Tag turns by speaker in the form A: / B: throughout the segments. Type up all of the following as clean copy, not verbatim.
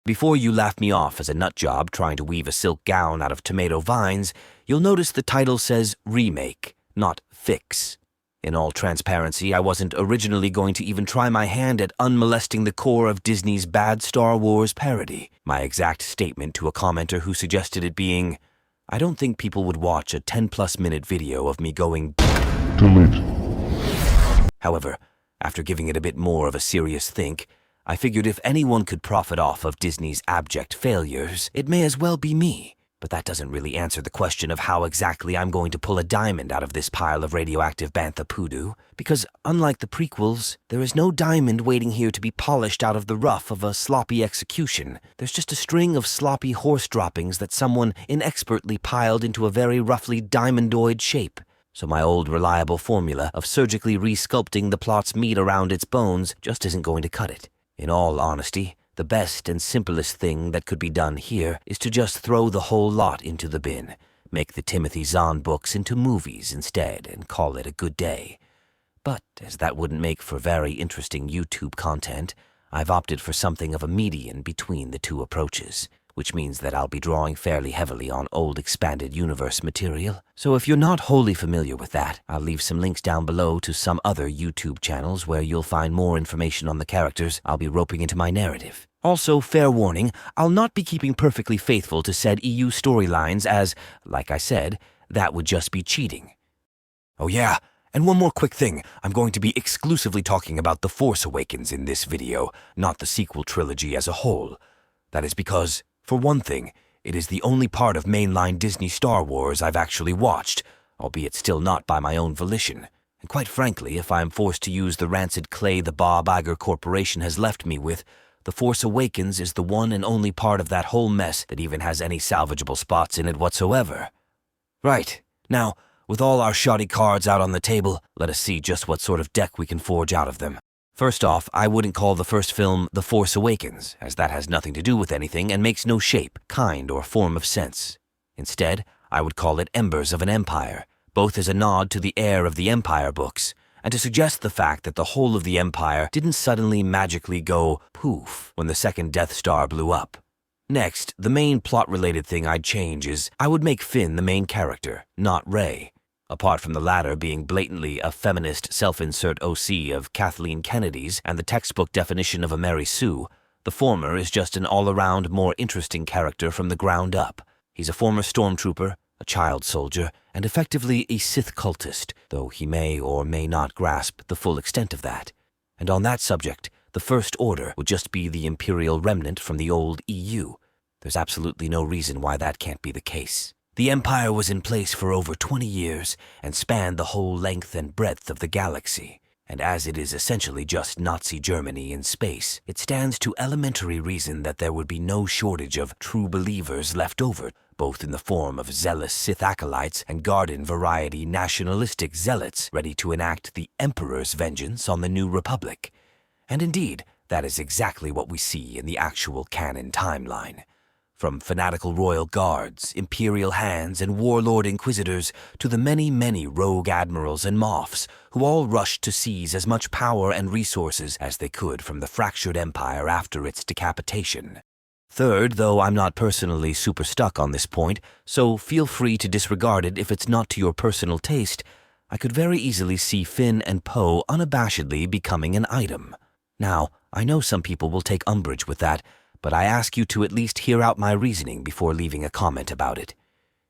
A: Before you laugh me off as a nutjob trying to weave a silk gown out of tomato vines, you'll notice the title says Remake, not Fix. In all transparency, I wasn't originally going to even try my hand at unmolesting the core of Disney's bad Star Wars parody. My exact statement to a commenter who suggested it being, I don't think people would watch a 10-plus minute video of me going delete. However, after giving it a bit more of a serious think, I figured if anyone could profit off of Disney's abject failures, it may as well be me. But that doesn't really answer the question of how exactly I'm going to pull a diamond out of this pile of radioactive bantha poodoo, because unlike the prequels, there is no diamond waiting here to be polished out of the rough of a sloppy execution. There's just a string of sloppy horse droppings that someone inexpertly piled into a very roughly diamondoid shape. So my old reliable formula of surgically resculpting the plot's meat around its bones just isn't going to cut it. In all honesty, the best and simplest thing that could be done here is to just throw the whole lot into the bin, make the Timothy Zahn books into movies instead, and call it a good day. But as that wouldn't make for very interesting YouTube content, I've opted for something of a median between the two approaches, which means that I'll be drawing fairly heavily on old expanded universe material. So if you're not wholly familiar with that, I'll leave some links down below to some other YouTube channels where you'll find more information on the characters I'll be roping into my narrative. Also, fair warning, I'll not be keeping perfectly faithful to said EU storylines as, like I said, that would just be cheating. Oh yeah, and one more quick thing, I'm going to be exclusively talking about The Force Awakens in this video, not the sequel trilogy as a whole. That is because, for one thing, it is the only part of mainline Disney Star Wars I've actually watched, albeit still not by my own volition. And quite frankly, if I'm forced to use the rancid clay the Bob Iger Corporation has left me with, The Force Awakens is the one and only part of that whole mess that even has any salvageable spots in it whatsoever. Right, now, with all our shoddy cards out on the table, let us see just what sort of deck we can forge out of them. First off, I wouldn't call the first film The Force Awakens, as that has nothing to do with anything and makes no shape, kind, or form of sense. Instead, I would call it Embers of an Empire, both as a nod to the heir of the Empire books, and to suggest the fact that the whole of the Empire didn't suddenly magically go poof when the second Death Star blew up. Next, the main plot-related thing I'd change is I would make Finn the main character, not Rey. Apart from the latter being blatantly a feminist self-insert OC of Kathleen Kennedy's and the textbook definition of a Mary Sue, the former is just an all-around more interesting character from the ground up. He's a former stormtrooper, a child soldier, and effectively a Sith cultist, though he may or may not grasp the full extent of that. And on that subject, the First Order would just be the Imperial remnant from the old EU. There's absolutely no reason why that can't be the case. The Empire was in place for over 20 years and spanned the whole length and breadth of the galaxy. And as it is essentially just Nazi Germany in space, it stands to elementary reason that there would be no shortage of true believers left over, both in the form of zealous Sith acolytes and garden-variety nationalistic zealots ready to enact the Emperor's vengeance on the New Republic. And indeed, that is exactly what we see in the actual canon timeline. From fanatical royal guards, imperial hands, and warlord inquisitors to the many, many rogue admirals and moffs who all rushed to seize as much power and resources as they could from the fractured empire after its decapitation. Third, though I'm not personally super stuck on this point, so feel free to disregard it if it's not to your personal taste, I could very easily see Finn and Poe unabashedly becoming an item. Now, I know some people will take umbrage with that, but I ask you to at least hear out my reasoning before leaving a comment about it.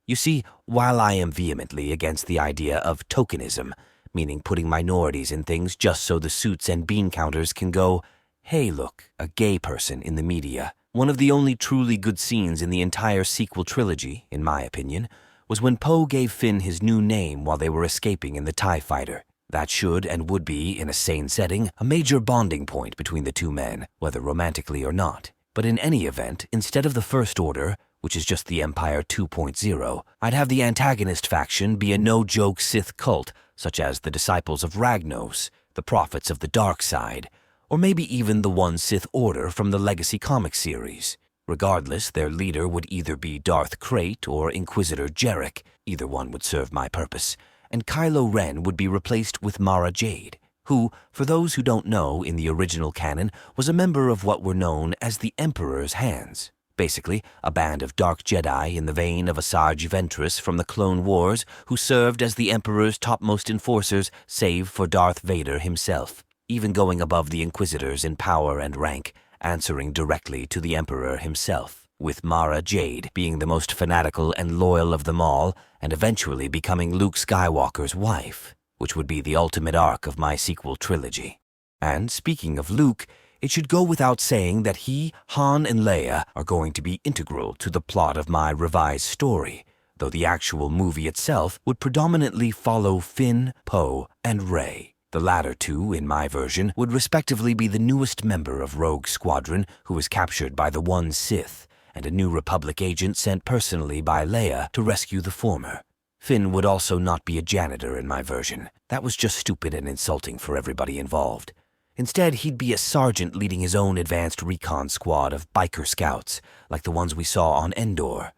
A: You see, while I am vehemently against the idea of tokenism, meaning putting minorities in things just so the suits and bean counters can go, hey look, a gay person in the media, one of the only truly good scenes in the entire sequel trilogy, in my opinion, was when Poe gave Finn his new name while they were escaping in the TIE fighter. That should and would be, in a sane setting, a major bonding point between the two men, whether romantically or not. But in any event, instead of the First Order, which is just the Empire 2.0, I'd have the antagonist faction be a no-joke Sith cult, such as the Disciples of Ragnos, the Prophets of the Dark Side, or maybe even the one Sith Order from the Legacy comic series. Regardless, their leader would either be Darth Krayt or Inquisitor Jarek, either one would serve my purpose, and Kylo Ren would be replaced with Mara Jade, who, for those who don't know in the original canon, was a member of what were known as the Emperor's Hands. Basically, a band of dark Jedi in the vein of Asajj Ventress from the Clone Wars who served as the Emperor's topmost enforcers save for Darth Vader himself, even going above the Inquisitors in power and rank, answering directly to the Emperor himself, with Mara Jade being the most fanatical and loyal of them all and eventually becoming Luke Skywalker's wife, which would be the ultimate arc of my sequel trilogy. And speaking of Luke, it should go without saying that he, Han, and Leia are going to be integral to the plot of my revised story, though the actual movie itself would predominantly follow Finn, Poe, and Rey. The latter two, in my version, would respectively be the newest member of Rogue Squadron who was captured by the one Sith, and a New Republic agent sent personally by Leia to rescue the former. Finn would also not be a janitor in my version. That was just stupid and insulting for everybody involved. Instead, he'd be a sergeant leading his own advanced recon squad of biker scouts, like the ones we saw on Endor.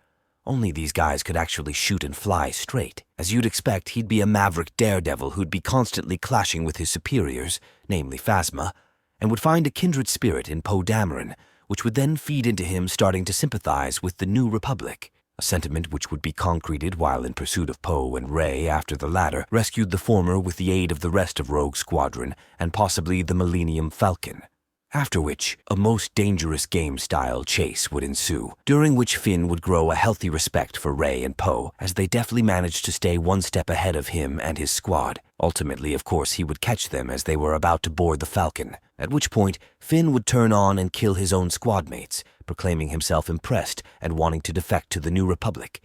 A: Only these guys could actually shoot and fly straight. As you'd expect, he'd be a maverick daredevil who'd be constantly clashing with his superiors, namely Phasma, and would find a kindred spirit in Poe Dameron, which would then feed into him starting to sympathize with the New Republic, a sentiment which would be concreted while in pursuit of Poe and Rey after the latter rescued the former with the aid of the rest of Rogue Squadron and possibly the Millennium Falcon. After which, a most dangerous game-style chase would ensue, during which Finn would grow a healthy respect for Rey and Poe as they deftly managed to stay one step ahead of him and his squad. Ultimately, of course, he would catch them as they were about to board the Falcon, at which point Finn would turn on and kill his own squadmates, proclaiming himself impressed and wanting to defect to the New Republic.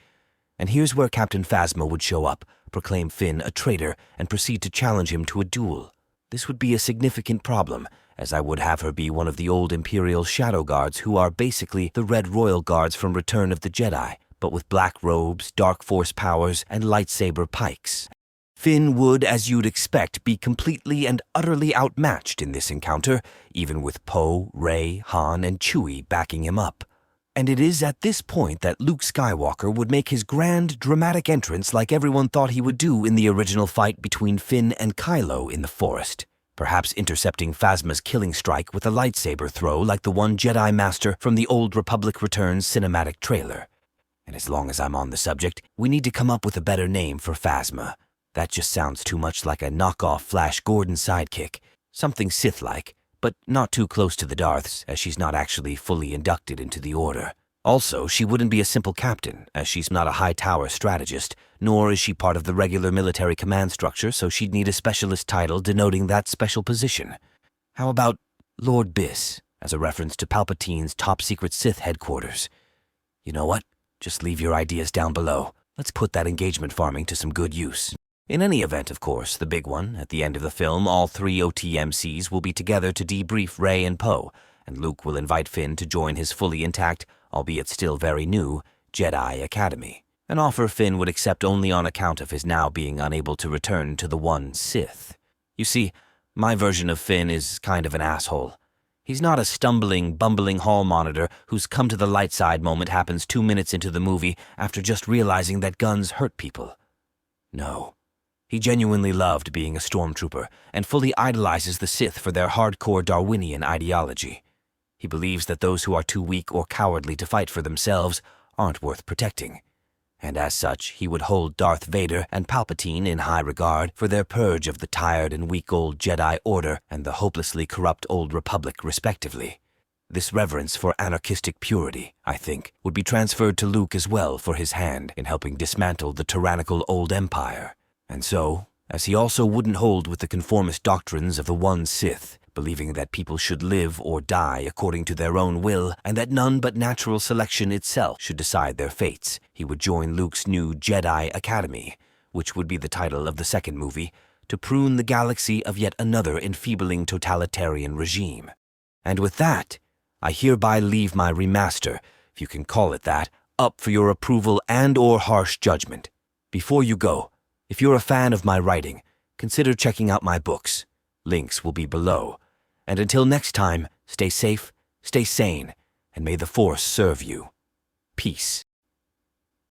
A: And here's where Captain Phasma would show up, proclaim Finn a traitor, and proceed to challenge him to a duel. This would be a significant problem, as I would have her be one of the old Imperial Shadow Guards who are basically the Red Royal Guards from Return of the Jedi, but with black robes, dark force powers, and lightsaber pikes. Finn would, as you'd expect, be completely and utterly outmatched in this encounter, even with Poe, Rey, Han, and Chewie backing him up. And it is at this point that Luke Skywalker would make his grand, dramatic entrance like everyone thought he would do in the original fight between Finn and Kylo in the forest, perhaps intercepting Phasma's killing strike with a lightsaber throw like the one Jedi Master from the Old Republic Returns cinematic trailer. And as long as I'm on the subject, we need to come up with a better name for Phasma. That just sounds too much like a knockoff Flash Gordon sidekick, something Sith-like, but not too close to the Darths, as she's not actually fully inducted into the Order. Also, she wouldn't be a simple captain, as she's not a high-tower strategist, nor is she part of the regular military command structure, so she'd need a specialist title denoting that special position. How about Lord Biss, as a reference to Palpatine's top-secret Sith headquarters? You know what? Just leave your ideas down below. Let's put that engagement farming to some good use. In any event, of course, the big one, at the end of the film, all three OTMCs will be together to debrief Rey and Poe, and Luke will invite Finn to join his fully intact, albeit still very new, Jedi Academy, an offer Finn would accept only on account of his now being unable to return to the one Sith. You see, my version of Finn is kind of an asshole. He's not a stumbling, bumbling hall monitor whose come to the light side moment happens 2 minutes into the movie after just realizing that guns hurt people. No. He genuinely loved being a stormtrooper and fully idolizes the Sith for their hardcore Darwinian ideology. He believes that those who are too weak or cowardly to fight for themselves aren't worth protecting. And as such, he would hold Darth Vader and Palpatine in high regard for their purge of the tired and weak old Jedi Order and the hopelessly corrupt Old Republic, respectively. This reverence for anarchistic purity, I think, would be transferred to Luke as well for his hand in helping dismantle the tyrannical Old Empire. And so, as he also wouldn't hold with the conformist doctrines of the one Sith, believing that people should live or die according to their own will and that none but natural selection itself should decide their fates, he would join Luke's new Jedi Academy, which would be the title of the second movie, to prune the galaxy of yet another enfeebling totalitarian regime. And with that, I hereby leave my remaster, if you can call it that, up for your approval and/or harsh judgment. Before you go, if you're a fan of my writing, consider checking out my books. Links will be below. And until next time, stay safe, stay sane, and may the Force serve you. Peace.